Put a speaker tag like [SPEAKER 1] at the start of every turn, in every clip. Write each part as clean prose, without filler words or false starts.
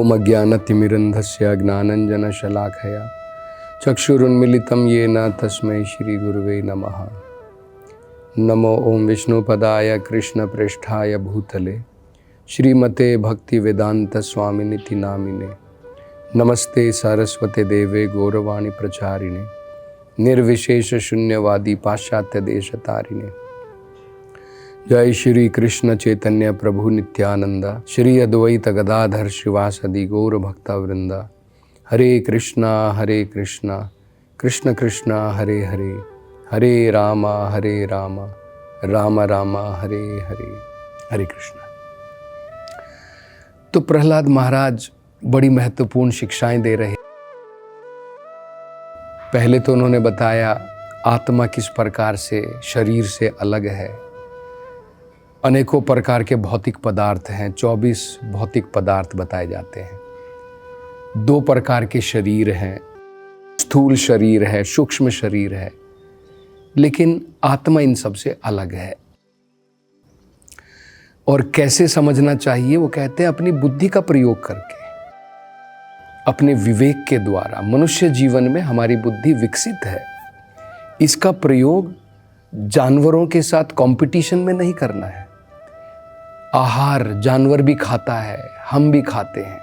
[SPEAKER 1] ओम अज्ञानतिमिरन्धस्य ज्ञानञ्जनशलाकया चक्षुरुन्मीलितं येन तस्मै श्रीगुरुवे नमः। नमो ओम विष्णुपदाय कृष्णप्रेष्ठाय भूतले श्रीमते भक्तिवेदांत स्वामिनिति नामिने। नमस्ते सरस्वते देवे गौरवाणी प्रचारिणे निर्विशेष शून्यवादी पाश्चात्य देश तारिणे। जय श्री कृष्ण चैतन्य प्रभु नित्यानंद श्री अद्वैत गदाधर शिवासदि गौर भक्ता वृंदा। हरे कृष्णा कृष्ण कृष्णा हरे हरे, हरे राम राम राम हरे हरे। हरे कृष्ण। तो प्रहलाद महाराज बड़ी महत्वपूर्ण शिक्षाएं दे रहे। पहले तो उन्होंने बताया आत्मा किस प्रकार से शरीर से अलग है। अनेकों प्रकार के भौतिक पदार्थ हैं, 24 भौतिक पदार्थ बताए जाते हैं। 2 प्रकार के शरीर हैं, स्थूल शरीर है, सूक्ष्म शरीर है, लेकिन आत्मा इन सब से अलग है। और कैसे समझना चाहिए? वो कहते हैं अपनी बुद्धि का प्रयोग करके, अपने विवेक के द्वारा। मनुष्य जीवन में हमारी बुद्धि विकसित है, इसका प्रयोग जानवरों के साथ कंपटीशन में नहीं करना है। आहार जानवर भी खाता है, हम भी खाते हैं।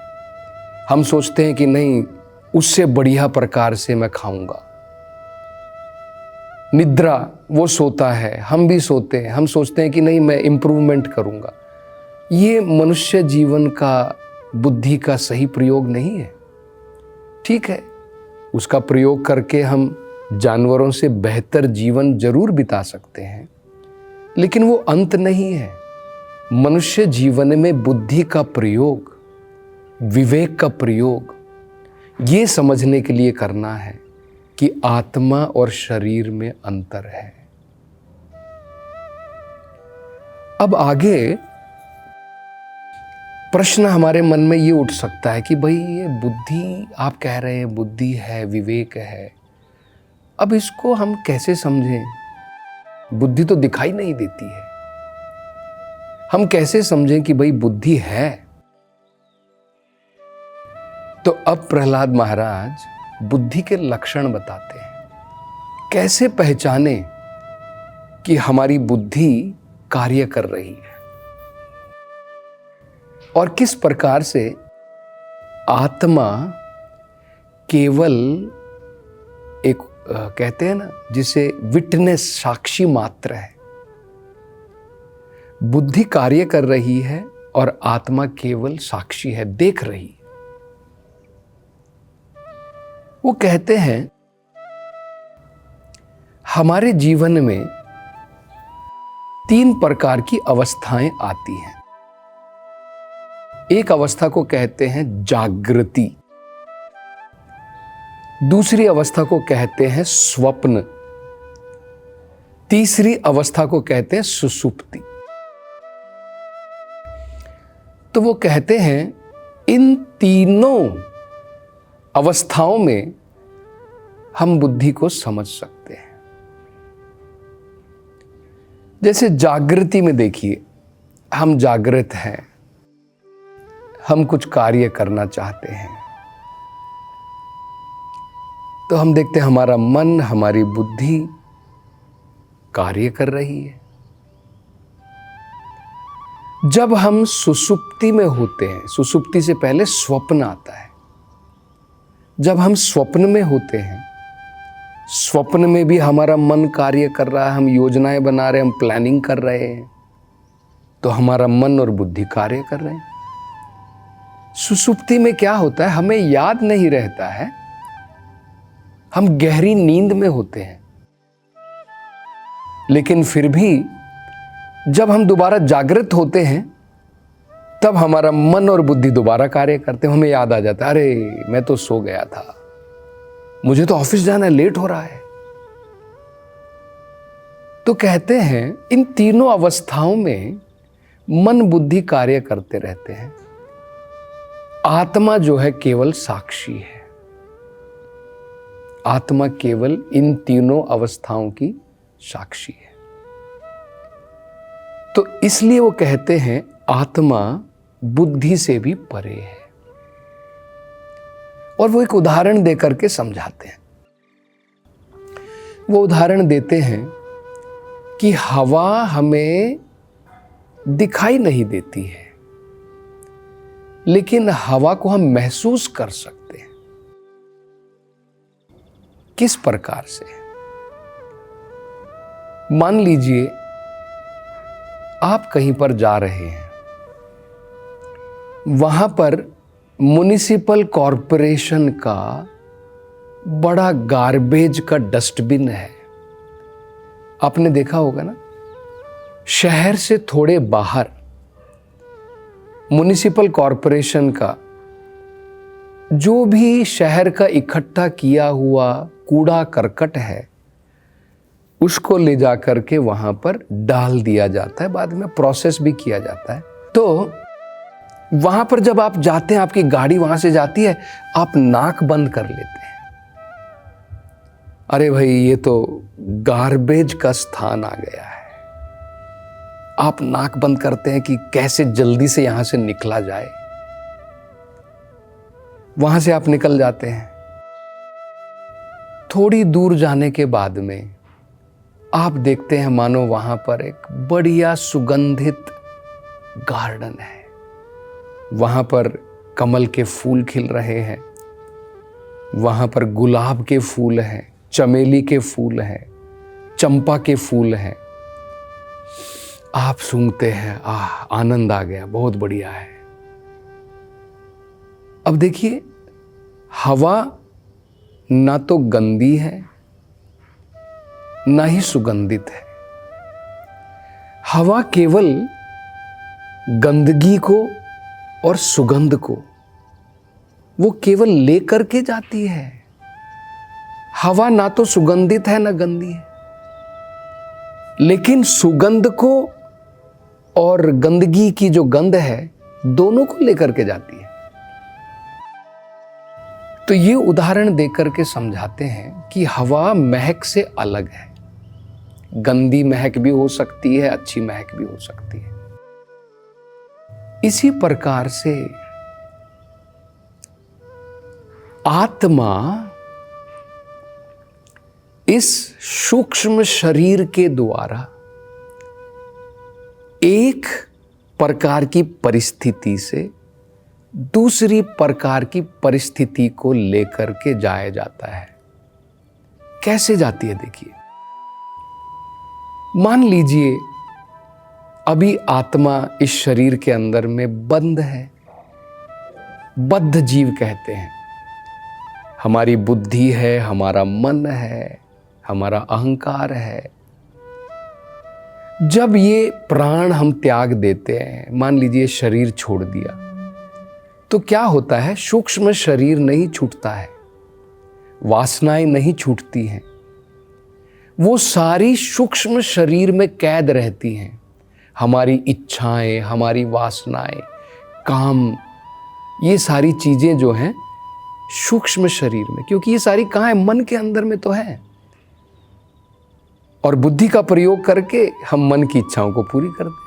[SPEAKER 1] हम सोचते हैं कि नहीं, उससे बढ़िया प्रकार से मैं खाऊंगा। निद्रा, वो सोता है, हम भी सोते हैं। हम सोचते हैं कि नहीं, मैं इंप्रूवमेंट करूंगा। ये मनुष्य जीवन का बुद्धि का सही प्रयोग नहीं है। ठीक है, उसका प्रयोग करके हम जानवरों से बेहतर जीवन जरूर बिता सकते हैं, लेकिन वो अंत नहीं है। मनुष्य जीवन में बुद्धि का प्रयोग, विवेक का प्रयोग ये समझने के लिए करना है कि आत्मा और शरीर में अंतर है। अब आगे प्रश्न हमारे मन में ये उठ सकता है कि भाई ये बुद्धि, आप कह रहे हैं बुद्धि है, विवेक है, अब इसको हम कैसे समझें? बुद्धि तो दिखाई नहीं देती है। हम कैसे समझें कि भाई बुद्धि है? तो अब प्रहलाद महाराज बुद्धि के लक्षण बताते हैं। कैसे पहचाने कि हमारी बुद्धि कार्य कर रही है, और किस प्रकार से आत्मा केवल एक कहते हैं ना, जिसे विटनेस, साक्षी मात्र है। बुद्धि कार्य कर रही है और आत्मा केवल साक्षी है, देख रही है। वो कहते हैं हमारे जीवन में 3 प्रकार की अवस्थाएं आती हैं। एक अवस्था को कहते हैं जागृति, दूसरी अवस्था को कहते हैं स्वप्न, तीसरी अवस्था को कहते हैं सुषुप्ति। तो वो कहते हैं इन तीनों अवस्थाओं में हम बुद्धि को समझ सकते हैं। जैसे जागृति में देखिए, हम जागृत हैं, हम कुछ कार्य करना चाहते हैं, तो हम देखते हैं हमारा मन, हमारी बुद्धि कार्य कर रही है। जब हम सुषुप्ति में होते हैं, सुषुप्ति से पहले स्वप्न आता है। जब हम स्वप्न में होते हैं, स्वप्न में भी हमारा मन कार्य कर रहा है, हम योजनाएं बना रहे हैं, हम प्लानिंग कर रहे हैं, तो हमारा मन और बुद्धि कार्य कर रहे हैं। सुषुप्ति में क्या होता है, हमें याद नहीं रहता है, हम गहरी नींद में होते हैं, लेकिन फिर भी जब हम दोबारा जागृत होते हैं, तब हमारा मन और बुद्धि दोबारा कार्य करते हैं। हमें याद आ जाता है, अरे मैं तो सो गया था, मुझे तो ऑफिस जाना है, लेट हो रहा है। तो कहते हैं इन तीनों अवस्थाओं में मन बुद्धि कार्य करते रहते हैं। आत्मा जो है केवल साक्षी है। आत्मा केवल इन तीनों अवस्थाओं की साक्षी है। तो इसलिए वो कहते हैं आत्मा बुद्धि से भी परे है। और वो एक उदाहरण दे करके समझाते हैं। वो उदाहरण देते हैं कि हवा हमें दिखाई नहीं देती है, लेकिन हवा को हम महसूस कर सकते हैं। किस प्रकार से? मान लीजिए आप कहीं पर जा रहे हैं, वहां पर म्युनिसिपल कॉरपोरेशन का बड़ा गार्बेज का डस्टबिन है। आपने देखा होगा ना, शहर से थोड़े बाहर म्युनिसिपल कॉरपोरेशन का जो भी शहर का इकट्ठा किया हुआ कूड़ा करकट है, उसको ले जा करके वहां पर डाल दिया जाता है, बाद में प्रोसेस भी किया जाता है। तो वहां पर जब आप जाते हैं, आपकी गाड़ी वहां से जाती है, आप नाक बंद कर लेते हैं। अरे भाई, ये तो गार्बेज का स्थान आ गया है। आप नाक बंद करते हैं कि कैसे जल्दी से यहां से निकला जाए। वहां से आप निकल जाते हैं। थोड़ी दूर जाने के बाद में आप देखते हैं मानो वहां पर एक बढ़िया सुगंधित गार्डन है। वहां पर कमल के फूल खिल रहे हैं, वहां पर गुलाब के फूल हैं, चमेली के फूल हैं, चंपा के फूल हैं। आप सूंघते हैं, आनंद आ गया, बहुत बढ़िया है। अब देखिए, हवा ना तो गंदी है ना ही सुगंधित है। हवा केवल गंदगी को और सुगंध को वो केवल लेकर के जाती है। हवा ना तो सुगंधित है ना गंदी है, लेकिन सुगंध को और गंदगी की जो गंध है, दोनों को लेकर के जाती है। तो ये उदाहरण देकर के समझाते हैं कि हवा महक से अलग है। गंदी महक भी हो सकती है, अच्छी महक भी हो सकती है। इसी प्रकार से आत्मा इस सूक्ष्म शरीर के द्वारा एक प्रकार की परिस्थिति से दूसरी प्रकार की परिस्थिति को लेकर के जाया जाता है। कैसे जाती है? देखिए, मान लीजिए अभी आत्मा इस शरीर के अंदर में बंद है, बद्ध जीव कहते हैं। हमारी बुद्धि है, हमारा मन है, हमारा अहंकार है। जब ये प्राण हम त्याग देते हैं, मान लीजिए शरीर छोड़ दिया, तो क्या होता है? सूक्ष्म शरीर नहीं छूटता है, वासनाएं नहीं छूटती हैं, वो सारी सूक्ष्म शरीर में कैद रहती हैं। हमारी इच्छाएं, हमारी वासनाएं, काम, ये सारी चीजें जो हैं सूक्ष्म शरीर में, क्योंकि ये सारी कहाँ है? मन के अंदर में तो है। और बुद्धि का प्रयोग करके हम मन की इच्छाओं को पूरी करते हैं।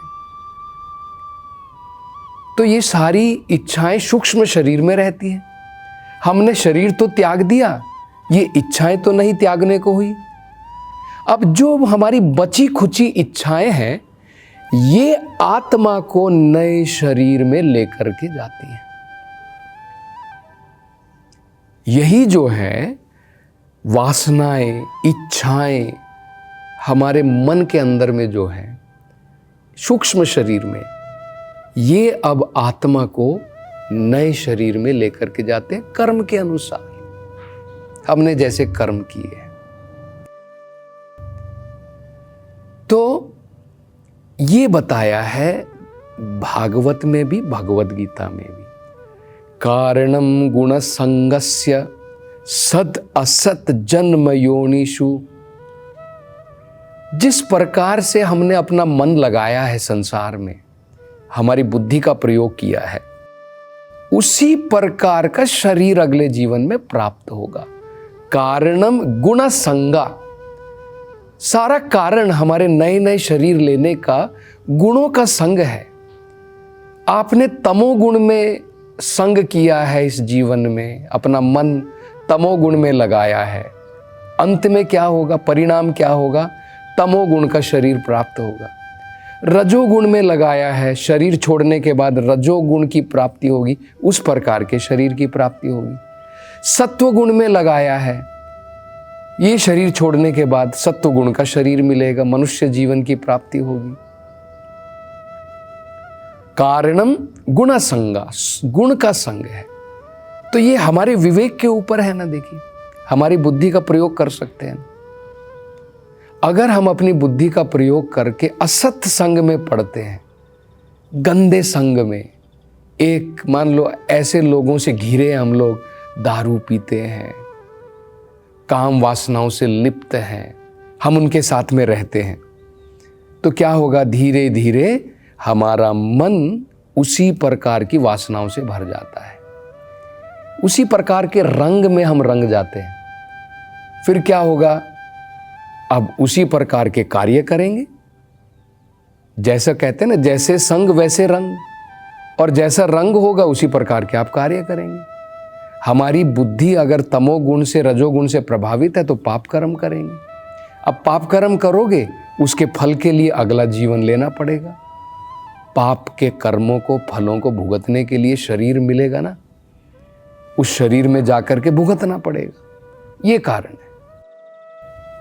[SPEAKER 1] तो ये सारी इच्छाएं सूक्ष्म शरीर में रहती हैं। हमने शरीर तो त्याग दिया, ये इच्छाएं तो नहीं त्यागने को हुई। अब जो हमारी बची खुची इच्छाएं हैं, ये आत्मा को नए शरीर में लेकर के जाती हैं। यही जो है वासनाएं, इच्छाएं हमारे मन के अंदर में जो है सूक्ष्म शरीर में, ये अब आत्मा को नए शरीर में लेकर के जाते हैं कर्म के अनुसार, हमने जैसे कर्म किए हैं। तो ये बताया है भागवत में भी, भगवद गीता में भी, कारणम गुण संगस्य सद असत जन्म योनिषु। जिस प्रकार से हमने अपना मन लगाया है संसार में, हमारी बुद्धि का प्रयोग किया है, उसी प्रकार का शरीर अगले जीवन में प्राप्त होगा। कारणम गुण संगा, सारा कारण हमारे नए नए शरीर लेने का गुणों का संग है। आपने तमोगुण में संग किया है इस जीवन में, अपना मन तमोगुण में लगाया है, अंत में क्या होगा, परिणाम क्या होगा, तमोगुण का शरीर प्राप्त होगा। रजोगुण में लगाया है, शरीर छोड़ने के बाद रजोगुण की प्राप्ति होगी, उस प्रकार के शरीर की प्राप्ति होगी। सत्वगुण में लगाया है, ये शरीर छोड़ने के बाद सत्वगुण का शरीर मिलेगा, मनुष्य जीवन की प्राप्ति होगी। कारणम गुण संगा, गुण का संग है। तो ये हमारे विवेक के ऊपर है ना। देखिए, हमारी बुद्धि का प्रयोग कर सकते हैं। अगर हम अपनी बुद्धि का प्रयोग करके असत संग में पड़ते हैं, गंदे संग में, एक मान लो ऐसे लोगों से घिरे हम लोग, दारू पीते हैं, काम वासनाओं से लिप्त हैं, हम उनके साथ में रहते हैं, तो क्या होगा, धीरे धीरे हमारा मन उसी प्रकार की वासनाओं से भर जाता है, उसी प्रकार के रंग में हम रंग जाते हैं। फिर क्या होगा, अब उसी प्रकार के कार्य करेंगे। जैसा कहते हैं ना, जैसे संग वैसे रंग, और जैसा रंग होगा उसी प्रकार के आप कार्य करेंगे। हमारी बुद्धि अगर तमोगुण से रजोगुण से प्रभावित है तो पाप कर्म करेंगे। अब पाप कर्म करोगे, उसके फल के लिए अगला जीवन लेना पड़ेगा। पाप के कर्मों को, फलों को भुगतने के लिए शरीर मिलेगा ना, उस शरीर में जाकर के भुगतना पड़ेगा। ये कारण है।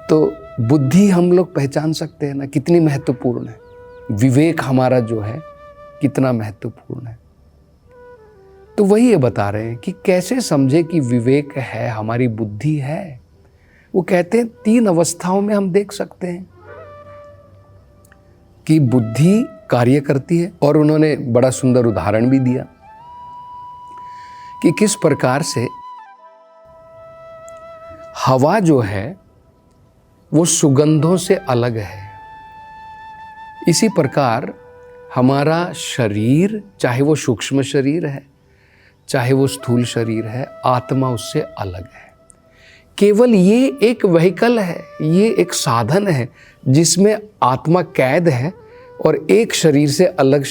[SPEAKER 1] तो बुद्धि हम लोग पहचान सकते हैं ना कितनी महत्वपूर्ण है, विवेक हमारा जो है कितना महत्वपूर्ण है। तो वही ये बता रहे हैं कि कैसे समझे कि विवेक है, हमारी बुद्धि है। वो कहते हैं 3 अवस्थाओं में हम देख सकते हैं कि बुद्धि कार्य करती है। और उन्होंने बड़ा सुंदर उदाहरण भी दिया कि किस प्रकार से हवा जो है वो सुगंधों से अलग है। इसी प्रकार हमारा शरीर, चाहे वो सूक्ष्म शरीर है, चाहे वो स्थूल शरीर है, आत्मा उससे अलग है। केवल ये एक व्हीकल है, ये एक साधन है जिसमें आत्मा कैद है, और एक शरीर से अलग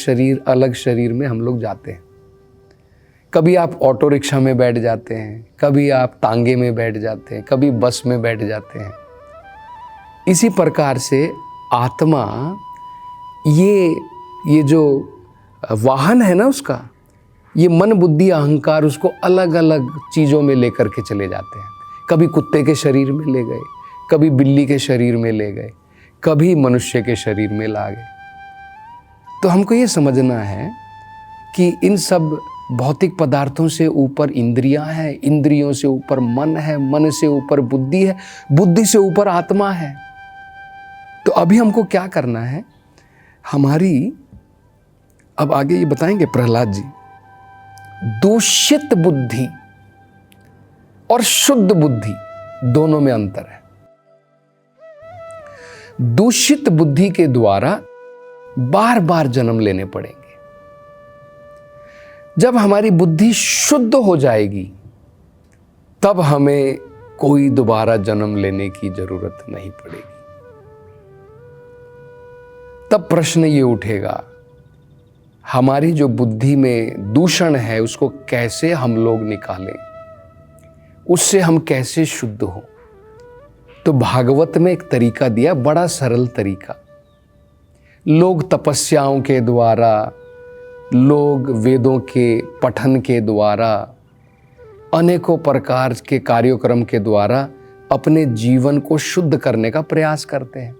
[SPEAKER 1] शरीर में हम लोग जाते हैं। कभी आप ऑटो रिक्शा में बैठ जाते हैं, कभी आप तांगे में बैठ जाते हैं, कभी बस में बैठ जाते हैं। इसी प्रकार से आत्मा ये जो वाहन है ना उसका, ये मन बुद्धि अहंकार उसको अलग अलग चीज़ों में लेकर के चले जाते हैं। कभी कुत्ते के शरीर में ले गए, कभी बिल्ली के शरीर में ले गए, कभी मनुष्य के शरीर में ला गए। तो हमको ये समझना है कि इन सब भौतिक पदार्थों से ऊपर इंद्रियां हैं, इंद्रियों से ऊपर मन है, मन से ऊपर बुद्धि है, बुद्धि से ऊपर आत्मा है। तो अभी हमको क्या करना है, हमारी अब आगे ये बताएंगे प्रहलाद जी, दूषित बुद्धि और शुद्ध बुद्धि दोनों में अंतर है। दूषित बुद्धि के द्वारा बार बार जन्म लेने पड़ेंगे। जब हमारी बुद्धि शुद्ध हो जाएगी तब हमें कोई दोबारा जन्म लेने की जरूरत नहीं पड़ेगी। तब प्रश्न ये उठेगा, हमारी जो बुद्धि में दूषण है उसको कैसे हम लोग निकालें, उससे हम कैसे शुद्ध हो। तो भागवत में एक तरीका दिया, बड़ा सरल तरीका। लोग तपस्याओं के द्वारा, लोग वेदों के पठन के द्वारा, अनेकों प्रकार के कार्यक्रम के द्वारा अपने जीवन को शुद्ध करने का प्रयास करते हैं।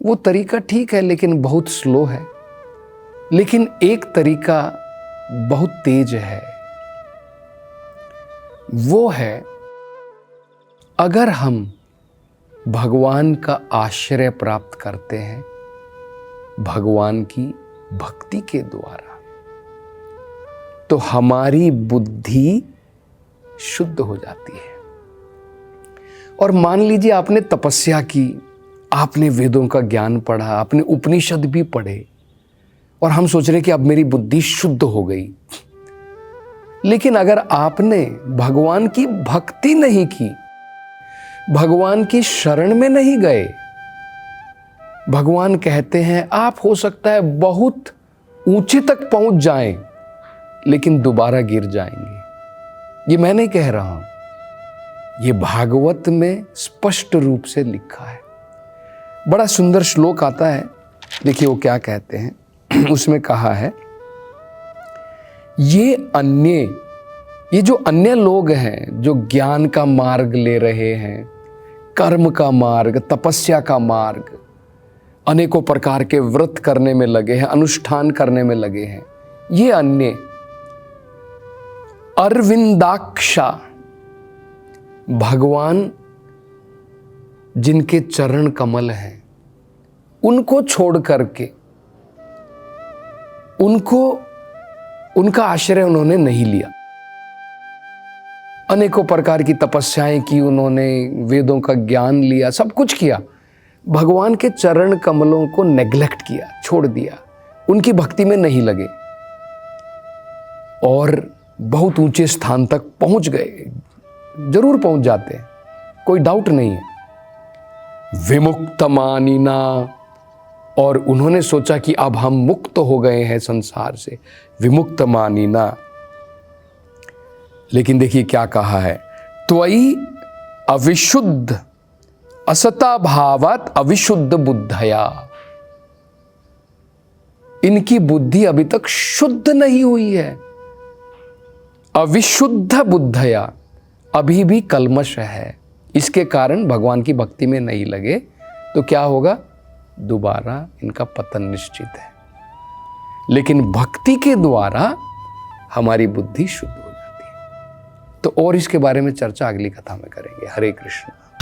[SPEAKER 1] वो तरीका ठीक है लेकिन बहुत स्लो है। लेकिन एक तरीका बहुत तेज है, वो है अगर हम भगवान का आश्रय प्राप्त करते हैं भगवान की भक्ति के द्वारा, तो हमारी बुद्धि शुद्ध हो जाती है। और मान लीजिए आपने तपस्या की, आपने वेदों का ज्ञान पढ़ा, आपने उपनिषद भी पढ़े, और हम सोच रहे कि अब मेरी बुद्धि शुद्ध हो गई। लेकिन अगर आपने भगवान की भक्ति नहीं की, भगवान की शरण में नहीं गए, भगवान कहते हैं आप हो सकता है बहुत ऊंचे तक पहुंच जाएं, लेकिन दोबारा गिर जाएंगे। ये मैं नहीं कह रहा हूं, ये भागवत में स्पष्ट रूप से लिखा है। बड़ा सुंदर श्लोक आता है, देखिए वो क्या कहते हैं। उसमें कहा है, ये जो अन्य लोग हैं जो ज्ञान का मार्ग ले रहे हैं, कर्म का मार्ग, तपस्या का मार्ग, अनेकों प्रकार के व्रत करने में लगे हैं, अनुष्ठान करने में लगे हैं, ये अन्य अरविंदाक्षा, भगवान जिनके चरण कमल हैं उनको छोड़ करके, उनका आश्रय उन्होंने नहीं लिया। अनेकों प्रकार की तपस्याएं की उन्होंने, वेदों का ज्ञान लिया, सब कुछ किया, भगवान के चरण कमलों को नेग्लेक्ट किया, छोड़ दिया, उनकी भक्ति में नहीं लगे और बहुत ऊंचे स्थान तक पहुंच गए। जरूर पहुंच जाते हैं, कोई डाउट नहीं है। विमुक्त मानिना, और उन्होंने सोचा कि अब हम मुक्त हो गए हैं संसार से, विमुक्त मानिना। लेकिन देखिए क्या कहा है, त्वयि अविशुद्ध असता भावात अविशुद्ध बुद्धया, इनकी बुद्धि अभी तक शुद्ध नहीं हुई है। अविशुद्ध बुद्धया, अभी भी कल्मश है, इसके कारण भगवान की भक्ति में नहीं लगे, तो क्या होगा, दोबारा इनका पतन निश्चित है। लेकिन भक्ति के द्वारा हमारी बुद्धि शुद्ध हो जाती है। तो और इसके बारे में चर्चा अगली कथा में करेंगे। हरे कृष्ण।